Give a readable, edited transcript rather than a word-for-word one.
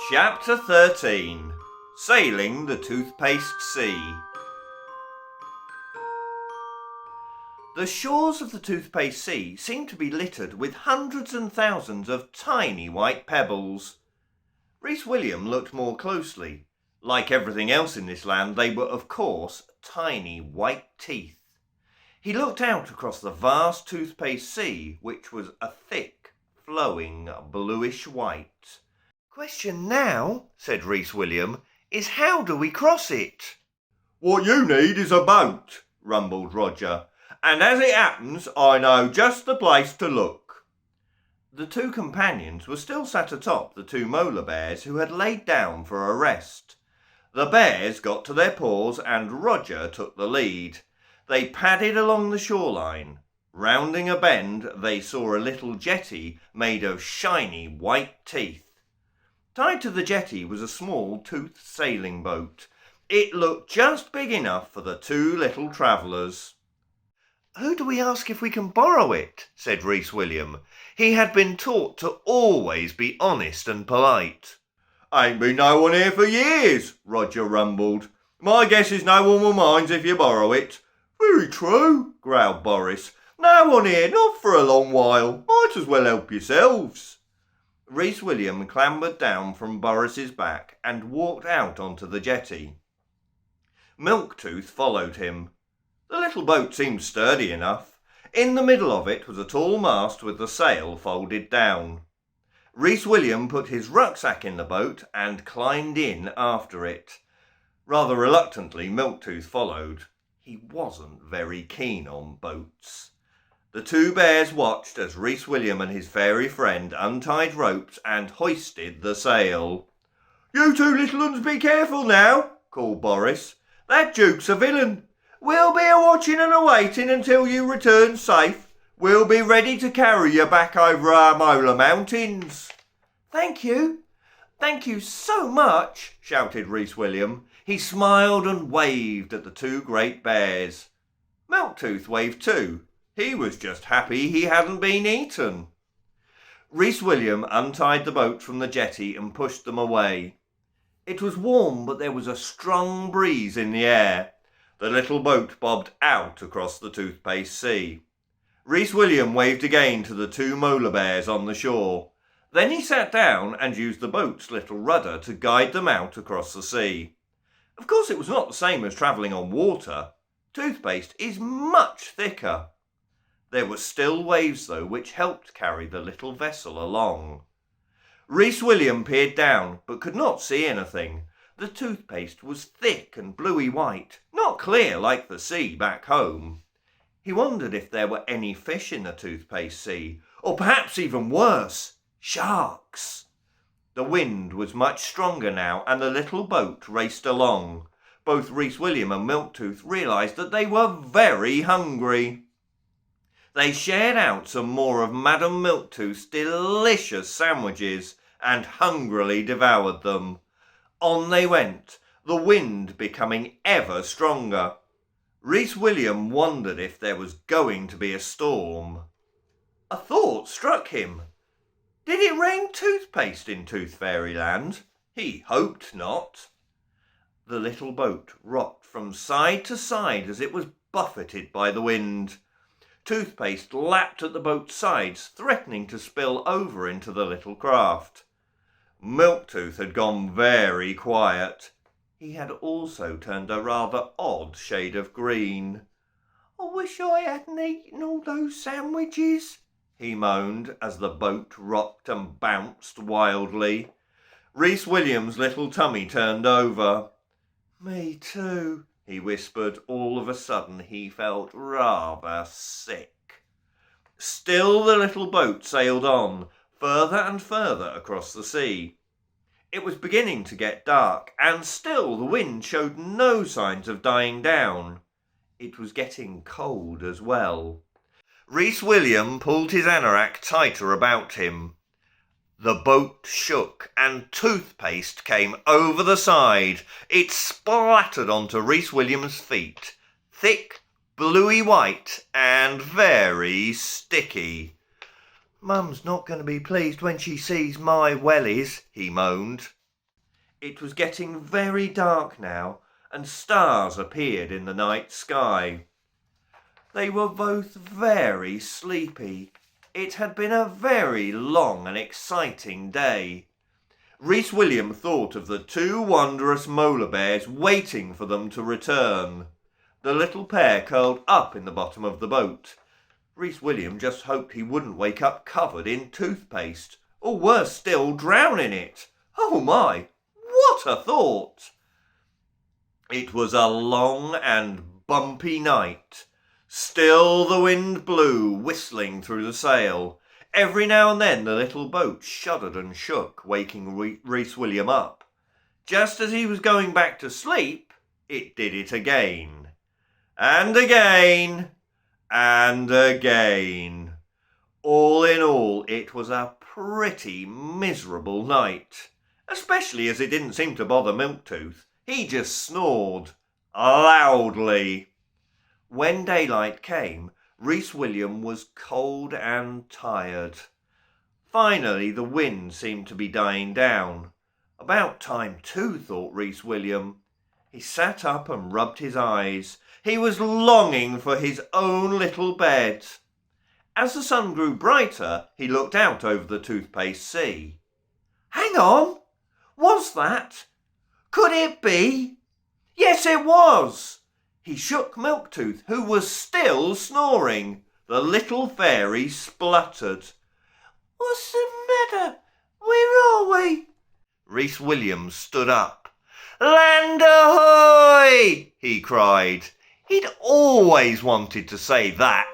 Chapter 13. Sailing the Toothpaste Sea. The shores of the Toothpaste Sea seemed to be littered with hundreds and thousands of tiny white pebbles. Reece William looked more closely. Like everything else in this land, they were, of course, tiny white teeth. He looked out across the vast Toothpaste Sea, which was a thick, flowing, bluish white. "Question now," said Reece William, "is how do we cross it?" "What you need is a boat," rumbled Roger, "and as it happens, I know just the place to look." The two companions were still sat atop the two molar bears who had laid down for a rest. The bears got to their paws and Roger took the lead. They padded along the shoreline. Rounding a bend, they saw a little jetty made of shiny white teeth. Tied to the jetty was a small toothed sailing boat. It looked just big enough for the two little travellers. "Who do we ask if we can borrow it?" said Reece William. He had been taught to always be honest and polite. "Ain't been no one here for years," Roger rumbled. "My guess is no one will mind if you borrow it." "Very true," growled Boris. "No one here, not for a long while. Might as well help yourselves." Reece William clambered down from Boris's back and walked out onto the jetty. Milktooth followed him. The little boat seemed sturdy enough. In the middle of it was a tall mast with the sail folded down. Reece William put his rucksack in the boat and climbed in after it. Rather reluctantly, Milktooth followed. He wasn't very keen on boats. The two bears watched as Reece William and his fairy friend untied ropes and hoisted the sail. "You two little uns be careful now," called Boris. "That Duke's a villain. We'll be a-watching and a-waiting until you return safe. We'll be ready to carry you back over our molar mountains." "Thank you. Thank you so much," shouted Reece William. He smiled and waved at the two great bears. Milktooth waved too. He was just happy he hadn't been eaten. Reece William untied the boat from the jetty and pushed them away. It was warm, but there was a strong breeze in the air. The little boat bobbed out across the Toothpaste Sea. Reece William waved again to the two molar bears on the shore. Then he sat down and used the boat's little rudder to guide them out across the sea. Of course, it was not the same as travelling on water. Toothpaste is much thicker. There were still waves, though, which helped carry the little vessel along. Reece William peered down, but could not see anything. The toothpaste was thick and bluey white, not clear like the sea back home. He wondered if there were any fish in the Toothpaste Sea, or perhaps even worse, sharks. The wind was much stronger now, and the little boat raced along. Both Reece William and Milktooth realised that they were very hungry. They shared out some more of Madam Milktooth's delicious sandwiches and hungrily devoured them. On they went, the wind becoming ever stronger. Reece William wondered if there was going to be a storm. A thought struck him. Did it rain toothpaste in Toothfairyland? He hoped not. The little boat rocked from side to side as it was buffeted by the wind. Toothpaste lapped at the boat's sides, threatening to spill over into the little craft. Milktooth had gone very quiet. He had also turned a rather odd shade of green. "I wish I hadn't eaten all those sandwiches," he moaned as the boat rocked and bounced wildly. Reece William's little tummy turned over. "Me too," he whispered. All of a sudden he felt rather sick. Still the little boat sailed on, further and further across the sea. It was beginning to get dark, and still the wind showed no signs of dying down. It was getting cold as well. Reece William pulled his anorak tighter about him. The boat shook and toothpaste came over the side. It splattered onto Reece William's feet, thick, bluey white and very sticky. "Mum's not going to be pleased when she sees my wellies," he moaned. It was getting very dark now, and stars appeared in the night sky. They were both very sleepy. It had been a very long and exciting day. Reece William thought of the two wondrous molar bears waiting for them to return. The little pair curled up in the bottom of the boat. Reece William just hoped he wouldn't wake up covered in toothpaste, or worse still, drown in it. Oh my, what a thought! It was a long and bumpy night. Still the wind blew, whistling through the sail. Every now and then the little boat shuddered and shook, waking Reece William up. Just as he was going back to sleep, it did it again. And again. And again. All in all, it was a pretty miserable night, especially as it didn't seem to bother Milktooth. He just snored loudly. When daylight came, Reece William was cold and tired. Finally, the wind seemed to be dying down. About time too, thought Reece William. He sat up and rubbed his eyes. He was longing for his own little bed. As the sun grew brighter, he looked out over the toothpaste sea. Hang on! Was that? Could it be? Yes, it was! He shook Milktooth, who was still snoring. The little fairy spluttered. What's the matter? Where are we? Reece William stood up. Land ahoy! He cried. He'd always wanted to say that.